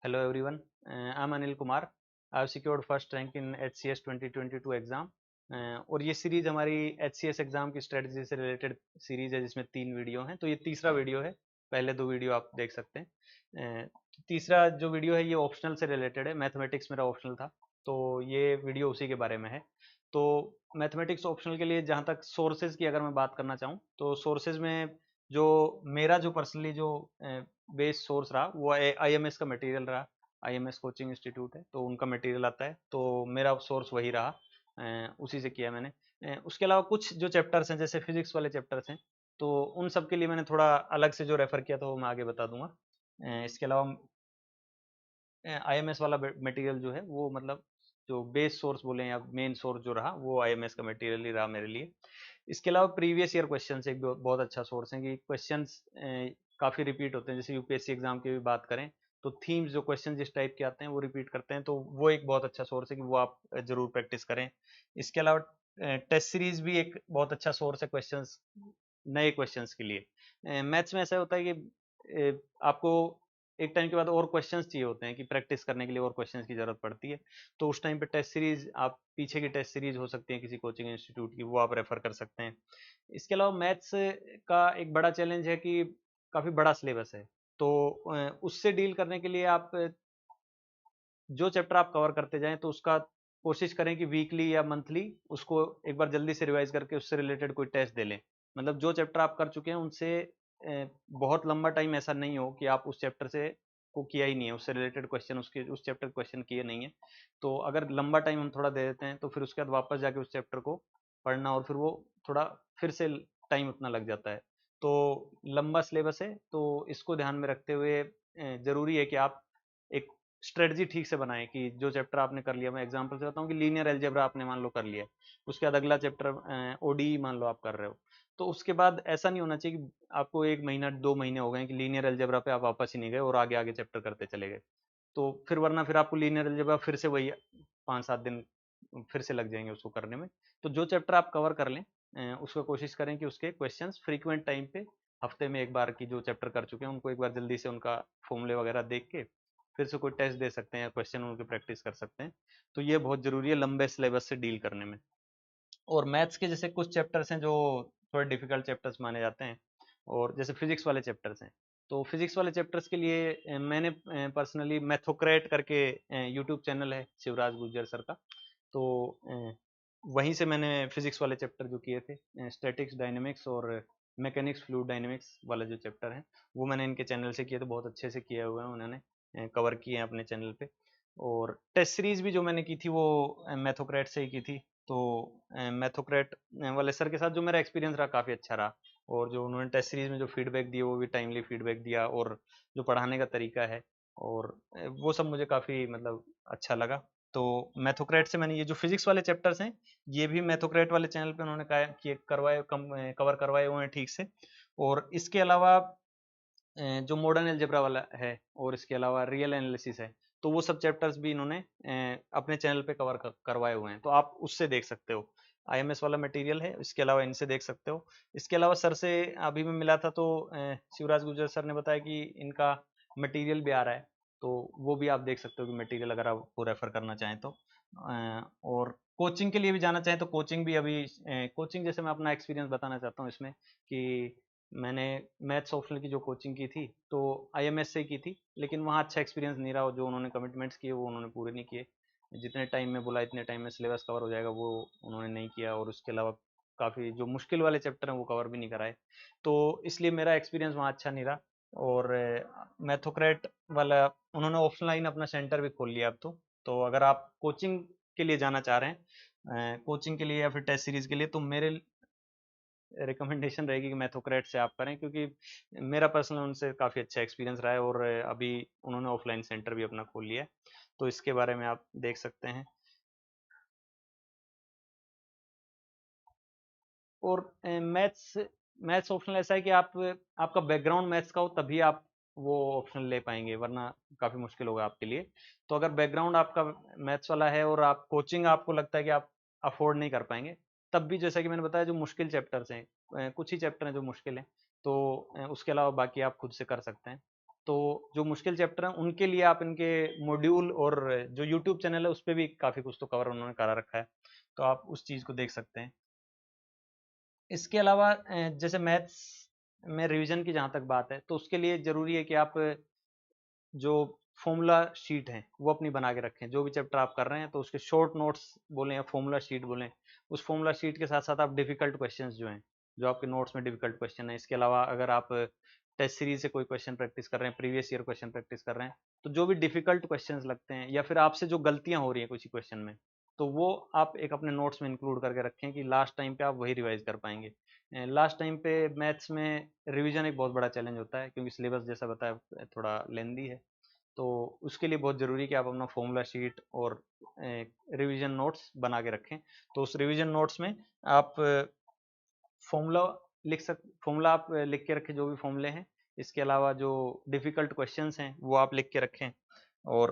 Hello everyone, I'm Anil Kumar. I've secured first rank in HCS 2022 exam और ये series हमारी HCS exam की strategy से related series है जिसमें 3 वीडियो हैं। तो ये तीसरा वीडियो है, पहले 2 वीडियो आप देख सकते हैं। तीसरा जो वीडियो है ये ऑप्शनल से रिलेटेड है। मैथमेटिक्स मेरा ऑप्शनल था, तो ये वीडियो उसी के बारे में है। तो मैथमेटिक्स ऑप्शनल के लिए जहाँ तक सोर्सेज की अगर मैं बात करना चाहूँ तो सोर्सेज में जो मेरा जो पर्सनली जो बेस सोर्स रहा वो IMS का मटेरियल रहा। IMS कोचिंग इंस्टीट्यूट है तो उनका मटेरियल आता है, तो मेरा सोर्स वही रहा। उसी से किया मैंने। उसके अलावा कुछ जो चैप्टर्स हैं जैसे फिजिक्स वाले चैप्टर्स हैं, तो उन सब के लिए मैंने थोड़ा अलग से जो रेफर किया था वो मैं आगे बता दूंगा। इसके अलावा IMS वाला मटेरियल जो है वो मतलब जो बेस सोर्स बोले या मेन सोर्स जो रहा वो IMS का मटेरियल ही रहा मेरे लिए। इसके अलावा प्रीवियस ईयर क्वेश्चंस एक बहुत अच्छा सोर्स है कि क्वेश्चंस काफ़ी रिपीट होते हैं। जैसे यूपीएससी एग्जाम की भी बात करें तो थीम्स जो क्वेश्चन जिस टाइप के आते हैं वो रिपीट करते हैं, तो वो एक बहुत अच्छा सोर्स है कि वो आप जरूर प्रैक्टिस करें। इसके अलावा टेस्ट सीरीज भी एक बहुत अच्छा सोर्स है क्वेश्चंस, नए क्वेश्चंस के लिए। मैथ्स में ऐसा होता है कि आपको एक टाइम के बाद और क्वेश्चंस चाहिए होते हैं कि प्रैक्टिस करने के लिए और क्वेश्चंस की जरूरत पड़ती है। तो उस टाइम पे टेस्ट सीरीज आप पीछे की टेस्ट सीरीज हो सकती है किसी कोचिंग इंस्टीट्यूट की, वो आप रेफर कर सकते हैं। इसके अलावा मैथ्स का एक बड़ा चैलेंज है कि काफ़ी बड़ा सिलेबस है, तो उससे डील करने के लिए आप जो चैप्टर आप कवर करते जाएं तो उसका कोशिश करें कि वीकली या मंथली उसको एक बार जल्दी से रिवाइज करके उससे रिलेटेड कोई टेस्ट दे लें। मतलब जो चैप्टर आप कर चुके हैं उनसे बहुत लंबा टाइम ऐसा नहीं हो कि आप उस चैप्टर से को किया ही नहीं है, उससे रिलेटेड क्वेश्चन उसके उस चैप्टर क्वेश्चन किए नहीं है। तो अगर लंबा टाइम हम थोड़ा दे देते हैं तो फिर उसके बाद वापस जाके उस चैप्टर को पढ़ना और फिर वो थोड़ा फिर से टाइम उतना लग जाता है। तो लंबा सिलेबस है, तो इसको ध्यान में रखते हुए ज़रूरी है कि आप एक स्ट्रेटजी ठीक से बनाएं कि जो चैप्टर आपने कर लिया, मैं एग्जांपल से बताऊं कि लीनियर अलजेब्रा आपने मान लो कर लिया, उसके बाद अगला चैप्टर ODE मान लो आप कर रहे हो, तो उसके बाद ऐसा नहीं होना चाहिए कि आपको 1 महीना 2 महीने हो गए कि लीनियर अलजेब्रा पे आप वापस ही नहीं गए और आगे आगे चैप्टर करते चले गए। तो फिर वरना फिर आपको लीनियर अलजेब्रा फिर से वही 5-7 दिन फिर से लग जाएंगे उसको करने में। तो जो चैप्टर आप कवर कर लें उसको कोशिश करें कि उसके क्वेश्चंस फ्रीक्वेंट टाइम पे हफ्ते में एक बार की जो चैप्टर कर चुके हैं उनको एक बार जल्दी से उनका फॉर्मूले वगैरह देख के फिर से कोई टेस्ट दे सकते हैं या क्वेश्चन उनके प्रैक्टिस कर सकते हैं। तो ये बहुत ज़रूरी है लंबे सिलेबस से डील करने में। और मैथ्स के जैसे कुछ चैप्टर्स हैं जो थोड़े डिफिकल्ट चैप्टर्स माने जाते हैं, और जैसे फिजिक्स वाले चैप्टर्स हैं, तो फिजिक्स वाले चैप्टर्स के लिए मैंने पर्सनली मैथोक्रेट करके यूट्यूब चैनल है शिवराज गुज्जर सर का, तो वहीं से मैंने फिजिक्स वाले चैप्टर जो किए थे स्टैटिक्स डायनेमिक्स और मैकेनिक्स फ्लूइड डायनेमिक्स वाला जो चैप्टर है वो मैंने इनके चैनल से किए, तो बहुत अच्छे से किए हुए हैं उन्होंने, कवर किए हैं अपने चैनल पे। और टेस्ट सीरीज भी जो मैंने की थी वो मैथोक्रेट से ही की थी। तो मैथोक्रेट वाले सर के साथ जो मेरा एक्सपीरियंस रहा काफ़ी अच्छा रहा, और जो उन्होंने टेस्ट सीरीज में जो फीडबैक दिए वो भी टाइमली फीडबैक दिया, और जो पढ़ाने का तरीका है और वो सब मुझे काफ़ी मतलब अच्छा लगा। तो मैथोक्रेट से मैंने ये जो फिजिक्स वाले चैप्टर्स हैं ये भी मैथोक्रेट वाले चैनल पे उन्होंने करवाए कवर करवाए हुए हैं ठीक से। और इसके अलावा जो मॉडर्न अलजेब्रा वाला है और इसके अलावा रियल एनालिसिस है, तो वो सब चैप्टर्स भी इन्होंने अपने चैनल पे कवर करवाए हुए हैं, तो आप उससे देख सकते हो। IMS वाला मटेरियल है, इसके अलावा इनसे देख सकते हो। इसके अलावा सर से अभी मैं मिला था तो शिवराज गुर्जर सर ने बताया कि इनका मटेरियल भी आ रहा है, तो वो भी आप देख सकते हो कि मटेरियल अगर आप वो रेफर करना चाहें तो। और कोचिंग के लिए भी जाना चाहें तो कोचिंग भी अभी कोचिंग जैसे मैं अपना एक्सपीरियंस बताना चाहता हूँ इसमें कि मैंने मैथ्स ऑप्शनल की जो कोचिंग की थी तो IMS से की थी, लेकिन वहाँ अच्छा एक्सपीरियंस नहीं रहा, जो उन्होंने कमिटमेंट्स किए वो उन्होंने पूरे नहीं किए। जितने टाइम में बोला इतने टाइम में सिलेबस कवर हो जाएगा वो उन्होंने नहीं किया, और उसके अलावा काफ़ी जो मुश्किल वाले चैप्टर हैं वो कवर भी नहीं कराए, तो इसलिए मेरा एक्सपीरियंस वहाँ अच्छा नहीं रहा। और मैथोक्रेट वाला उन्होंने ऑप्शन लाइन अपना सेंटर भी खोल लिया अब तो अगर आप कोचिंग के लिए जाना चाह रहे हैं कोचिंग के लिए या फिर टेस्ट सीरीज के लिए, तो मेरे रिकमेंडेशन रहेगी कि मैथोक्रेट से आप करें, क्योंकि मेरा पर्सनल उनसे काफ़ी अच्छा एक्सपीरियंस रहा है, और अभी उन्होंने ऑफलाइन सेंटर भी अपना खोल लिया है, तो इसके बारे में आप देख सकते हैं। और मैथ्स मैथ्स ऑप्शनल ऐसा है कि आप आपका बैकग्राउंड मैथ्स का हो तभी आप वो ऑप्शन ले पाएंगे, वरना काफ़ी मुश्किल होगा आपके लिए। तो अगर बैकग्राउंड आपका मैथ्स वाला है और आप कोचिंग आपको लगता है कि आप अफोर्ड नहीं कर पाएंगे, तब भी जैसा कि मैंने बताया जो मुश्किल चैप्टर्स हैं कुछ ही चैप्टर हैं जो मुश्किल हैं, तो उसके अलावा बाकी आप खुद से कर सकते हैं। तो जो मुश्किल चैप्टर हैं उनके लिए आप इनके मॉड्यूल और जो यूट्यूब चैनल है उस पर भी काफ़ी कुछ तो कवर उन्होंने करा रखा है, तो आप उस चीज़ को देख सकते हैं। इसके अलावा जैसे मैथ्स में रिवीजन की जहाँ तक बात है, तो उसके लिए ज़रूरी है कि आप जो फॉर्मूला शीट है वो अपनी बना के रखें। जो भी चैप्टर आप कर रहे हैं तो उसके शॉर्ट नोट्स बोलें या फॉर्मूला शीट बोलें, उस फॉर्मूला शीट के साथ साथ आप डिफिकल्ट क्वेश्चंस जो हैं, जो आपके नोट्स में डिफिकल्ट क्वेश्चन है, इसके अलावा अगर आप टेस्ट सीरीज से कोई क्वेश्चन प्रैक्टिस कर रहे हैं, प्रीवियस ईयर क्वेश्चन प्रैक्टिस कर रहे हैं, तो जो भी डिफिकल्ट क्वेश्चंस लगते हैं या फिर आपसे जो गलतियां हो रही हैं किसी क्वेश्चन में, तो वो आप एक अपने नोट्स में इंक्लूड करके रखें कि लास्ट टाइम पे आप वही रिवाइज कर पाएंगे। लास्ट टाइम पे मैथ्स में रिवीजन एक बहुत बड़ा चैलेंज होता है, क्योंकि सिलेबस जैसा बताया थोड़ा लेंदी है, तो उसके लिए बहुत ज़रूरी है कि आप अपना फॉर्मूला शीट और रिवीजन नोट्स बना के रखें। तो उस रिवीजन नोट्स में आप फॉर्मूला फॉर्मूला आप लिख के रखें, जो भी फॉर्मूले हैं। इसके अलावा जो डिफ़िकल्ट क्वेश्चंस हैं वो आप लिख के रखें, और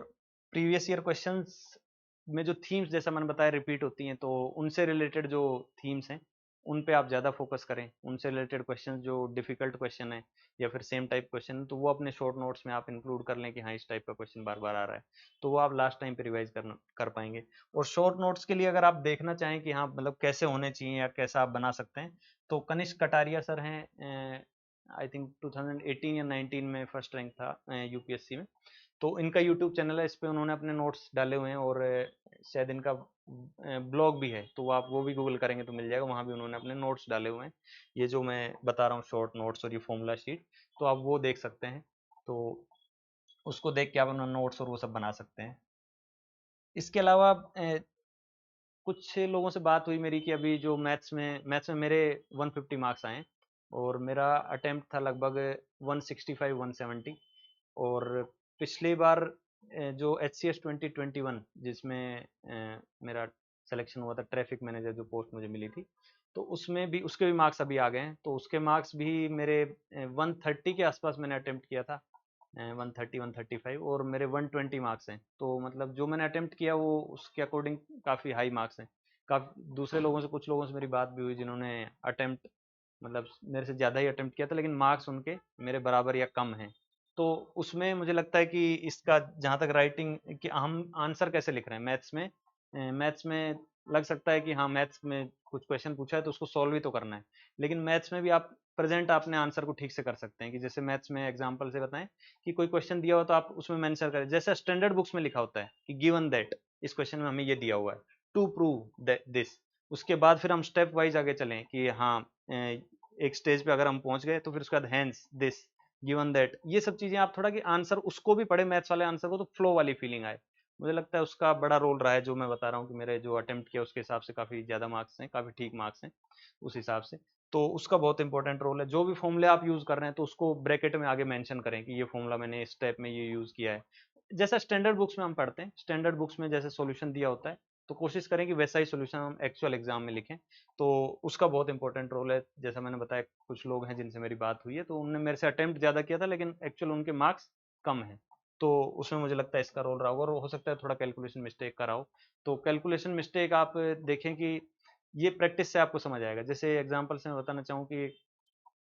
प्रीवियस ईयर क्वेश्चंस में जो थीम्स जैसा मैंने बताया रिपीट होती हैं, तो उनसे रिलेटेड जो थीम्स हैं उन पे आप ज़्यादा फोकस करें। उनसे रिलेटेड क्वेश्चन जो डिफ़िकल्ट क्वेश्चन है या फिर सेम टाइप क्वेश्चन, तो वो अपने शॉर्ट नोट्स में आप इंक्लूड कर लें कि हाँ इस टाइप का क्वेश्चन बार बार आ रहा है, तो वो आप लास्ट टाइम पे रिवाइज कर पाएंगे। और शॉर्ट नोट्स के लिए अगर आप देखना चाहें कि हाँ मतलब कैसे होने चाहिए या कैसा आप बना सकते हैं, तो कनिष्क कटारिया सर हैं, आई थिंक 2018 या 19 में फर्स्ट रैंक था यूपीएससी में, तो इनका यूट्यूब चैनल है, इस पे उन्होंने अपने नोट्स डाले हुए हैं, और शायद इनका ब्लॉग भी है, तो आप वो भी गूगल करेंगे तो मिल जाएगा, वहाँ भी उन्होंने अपने नोट्स डाले हुए हैं, ये जो मैं बता रहा हूँ शॉर्ट नोट्स और ये फॉर्मूला शीट, तो आप वो देख सकते हैं। तो उसको देख के आप अपना नोट्स और वो सब बना सकते हैं। इसके अलावा कुछ लोगों से बात हुई मेरी कि अभी जो मैथ्स में मेरे 150 मार्क्स आए, और मेरा अटेम्प्ट था लगभग 165 170, और पिछली बार जो एच सी एस 2021 जिसमें मेरा सिलेक्शन हुआ था, ट्रैफिक मैनेजर जो पोस्ट मुझे मिली थी, तो उसमें भी उसके भी मार्क्स अभी आ गए हैं, तो उसके मार्क्स भी मेरे 130 के आसपास मैंने अटेम्प्ट किया था, 130 135, और मेरे 120 मार्क्स हैं, तो मतलब जो मैंने अटेम्प्ट किया वो उसके अकॉर्डिंग काफ़ी हाई मार्क्स हैं। काफ़ी दूसरे लोगों से, कुछ लोगों से मेरी बात भी हुई जिन्होंने अटेम्प्ट मतलब मेरे से ज़्यादा ही अटेम्प्ट किया था, लेकिन मार्क्स उनके मेरे बराबर या कम हैं। तो उसमें मुझे लगता है कि इसका जहाँ तक राइटिंग कि हम आंसर कैसे लिख रहे हैं मैथ्स में लग सकता है कि हाँ मैथ्स में कुछ क्वेश्चन पूछा है तो उसको सॉल्व ही तो करना है, लेकिन मैथ्स में भी आप प्रेजेंट अपने आंसर को ठीक से कर सकते हैं। कि जैसे मैथ्स में एग्जांपल से बताएं कि कोई क्वेश्चन दिया हो तो आप उसमें मेंशन करें, जैसे स्टैंडर्ड बुक्स में लिखा होता है कि गिवन दैट, इस क्वेश्चन में हमें ये दिया हुआ है, टू प्रूव दिस। उसके बाद फिर हम स्टेप वाइज आगे चलें कि हाँ एक स्टेज पे अगर हम पहुंच गए तो फिर उसके बाद हैंस दिस गिवन दैट, ये सब चीजें आप थोड़ा कि आंसर उसको भी पढ़े मैथ्स वाले आंसर को, तो फ्लो वाली फीलिंग आए। मुझे लगता है उसका बड़ा रोल रहा है, जो मैं बता रहा हूँ कि मेरे जो अटेम्प्ट किया उसके हिसाब से काफ़ी ज़्यादा मार्क्स हैं, काफ़ी ठीक मार्क्स हैं उस हिसाब से। तो उसका बहुत इंपॉर्टेंट रोल है। जो भी फॉर्मूले आप यूज़ कर रहे हैं तो उसको ब्रैकेट में आगे मेंशन करें कि ये फॉर्मूला मैंने इस स्टेप में ये यूज़ किया है। जैसा स्टैंडर्ड बुक्स में हम पढ़ते हैं, स्टैंडर्ड बुक्स में जैसे सॉल्यूशन दिया होता है, तो कोशिश करें कि वैसा ही सॉल्यूशन हम एक्चुअल एग्जाम में लिखें। तो उसका बहुत इंपॉर्टेंट रोल है। जैसा मैंने बताया, कुछ लोग हैं जिनसे मेरी बात हुई है तो उन्होंने मेरे से अटेम्प्ट ज़्यादा किया था, लेकिन एक्चुअल उनके मार्क्स कम हैं। तो उसमें मुझे लगता है इसका रोल रहा होगा, और हो सकता है थोड़ा कैलकुलेशन मिस्टेक का रहा हो। तो कैलकुलेशन मिस्टेक आप देखें कि ये प्रैक्टिस से आपको समझ आएगा। जैसे एग्जांपल से मैं बताना चाहूँ कि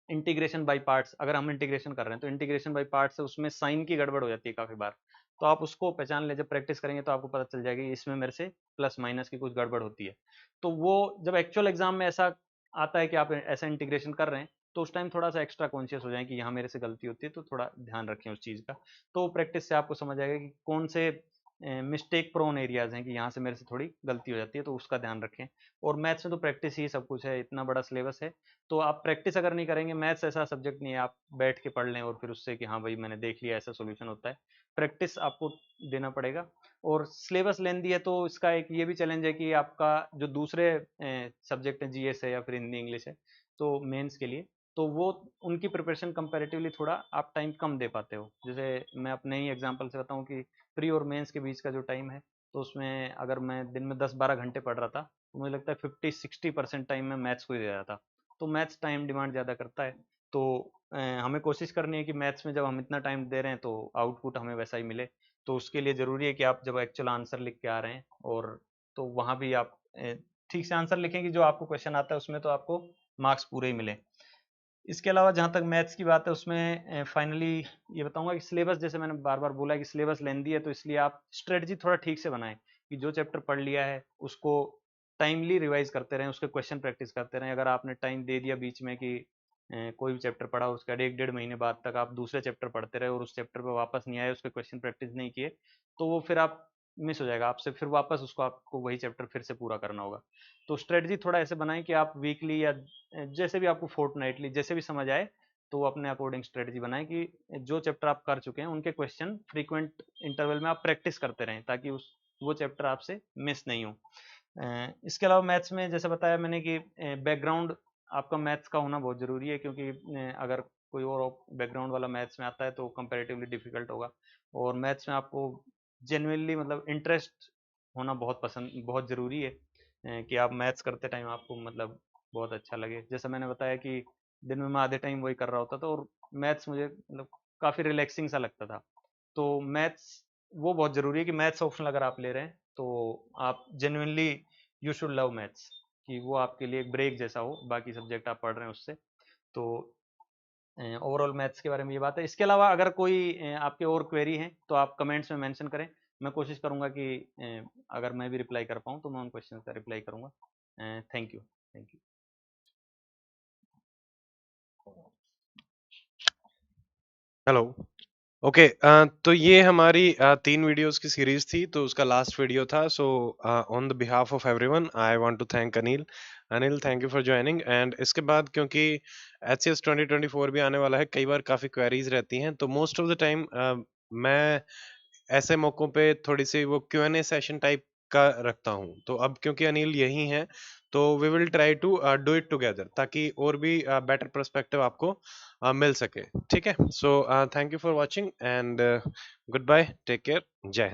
इंटीग्रेशन बाय पार्ट्स, अगर हम इंटीग्रेशन कर रहे हैं तो इंटीग्रेशन बाय पार्ट्स से उसमें साइन की गड़बड़ हो जाती है काफ़ी बार। तो आप उसको पहचान ले, जब प्रैक्टिस करेंगे तो आपको पता चल जाएगा कि इसमें मेरे से प्लस माइनस की कुछ गड़बड़ होती है। तो वो जब एक्चुअल एग्जाम में ऐसा आता है कि आप ऐसा इंटीग्रेशन कर रहे हैं, तो उस टाइम थोड़ा सा एक्स्ट्रा कॉन्शियस हो जाए कि यहाँ मेरे से गलती होती है, तो थोड़ा ध्यान रखें उस चीज़ का। तो प्रैक्टिस से आपको समझ आएगा कि कौन से मिस्टेक प्रोन एरियाज हैं कि यहाँ से मेरे से थोड़ी गलती हो जाती है, तो उसका ध्यान रखें। और मैथ्स में तो प्रैक्टिस ही सब कुछ है, इतना बड़ा सिलेबस है, तो आप प्रैक्टिस अगर नहीं करेंगे, मैथ्स ऐसा सब्जेक्ट नहीं है आप बैठ के पढ़ लें और फिर उससे कि हाँ भाई मैंने देख लिया ऐसा सॉल्यूशन होता है। प्रैक्टिस आपको देना पड़ेगा। और सिलेबस लेंदी है, तो इसका एक ये भी चैलेंज है कि आपका जो दूसरे सब्जेक्ट है, जीएस है या फिर हिंदी इंग्लिश है, तो मेंस के लिए, तो वो उनकी प्रिपरेशन कंपैरेटिवली थोड़ा आप टाइम कम दे पाते हो। जैसे मैं अपने ही एग्जांपल से बताऊं कि प्री और मेंस के बीच का जो टाइम है, तो उसमें अगर मैं दिन में 10-12 घंटे पढ़ रहा था, तो मुझे लगता है 50-60% टाइम मैं मैथ्स को ही दे रहा था। तो मैथ्स टाइम डिमांड ज़्यादा करता है। तो हमें कोशिश करनी है कि मैथ्स में जब हम इतना टाइम दे रहे हैं तो आउटपुट हमें वैसा ही मिले। तो उसके लिए ज़रूरी है कि आप जब एक्चुअल आंसर लिख के आ रहे हैं, और तो वहाँ भी आप ठीक से आंसर लिखें कि जो आपको क्वेश्चन आता है उसमें तो आपको मार्क्स पूरे ही मिले। इसके अलावा जहाँ तक मैथ्स की बात है उसमें फाइनली ये बताऊंगा कि सिलेबस, जैसे मैंने बार बार बोला कि सिलेबस लेंदी है, तो इसलिए आप स्ट्रेटजी थोड़ा ठीक से बनाएं कि जो चैप्टर पढ़ लिया है उसको टाइमली रिवाइज करते रहें, उसके क्वेश्चन प्रैक्टिस करते रहें। अगर आपने टाइम दे दिया बीच में कि कोई भी चैप्टर पढ़ा, उसका 1-1.5 महीने बाद तक आप दूसरे चैप्टर पढ़ते रहे और उस चैप्टर पर वापस नहीं आए, उसके क्वेश्चन प्रैक्टिस नहीं किए, तो वो फिर आप मिस हो जाएगा आपसे, फिर वापस उसको आपको वही चैप्टर फिर से पूरा करना होगा। तो स्ट्रेटजी थोड़ा ऐसे बनाएं कि आप वीकली या जैसे भी आपको फोर्टनाइटली जैसे भी समझ आए, तो वो अपने अकॉर्डिंग स्ट्रेटजी बनाएं कि जो चैप्टर आप कर चुके हैं उनके क्वेश्चन फ्रीक्वेंट इंटरवल में आप प्रैक्टिस करते रहें, ताकि उस वो चैप्टर आपसे मिस नहीं हो। इसके अलावा मैथ्स में जैसे बताया मैंने कि बैकग्राउंड आपका मैथ्स का होना बहुत ज़रूरी है, क्योंकि अगर कोई और बैकग्राउंड वाला मैथ्स में आता है तो कंपैरेटिवली डिफिकल्ट होगा। और मैथ्स में आपको जेन्युइनली मतलब इंटरेस्ट होना बहुत पसंद, बहुत ज़रूरी है कि आप मैथ्स करते टाइम आपको मतलब बहुत अच्छा लगे। जैसा मैंने बताया कि दिन में मैं आधे टाइम वही कर रहा होता था और मैथ्स मुझे मतलब काफ़ी रिलैक्सिंग सा लगता था। तो मैथ्स वो बहुत ज़रूरी है कि मैथ्स ऑप्शन अगर आप ले रहे हैं तो आप genuinely you should love maths, कि वो आपके लिए एक ब्रेक जैसा हो बाकी सब्जेक्ट आप पढ़ रहे हैं उससे। तो ओवरऑल मैथ्स के बारे में ये बात है। इसके अलावा अगर कोई आपके और क्वेरी हैं तो आप कमेंट्स में मेंशन करें, मैं कोशिश करूंगा कि अगर मैं भी रिप्लाई कर पाऊँ तो मैं उन क्वेश्चन का रिप्लाई करूंगा। Thank you, thank you. Hello. Okay, तो ये हमारी 3 वीडियोस की सीरीज थी, तो उसका लास्ट वीडियो था। So on the behalf of everyone I want to thank Anil. Anil, thank you for joining. And इसके बाद क्योंकि एचसीएस 2024 भी आने वाला है, कई बार काफ़ी क्वेरीज रहती हैं, तो मोस्ट ऑफ द टाइम मैं ऐसे मौकों पे थोड़ी सी वो Q&A सेशन टाइप का रखता हूँ। तो अब क्योंकि अनिल यही हैं, तो we will try to do it together, ताकि और भी बेटर पर्सपेक्टिव आपको मिल सके। ठीक है, so thank you for watching and good bye, take care, जय हिंद।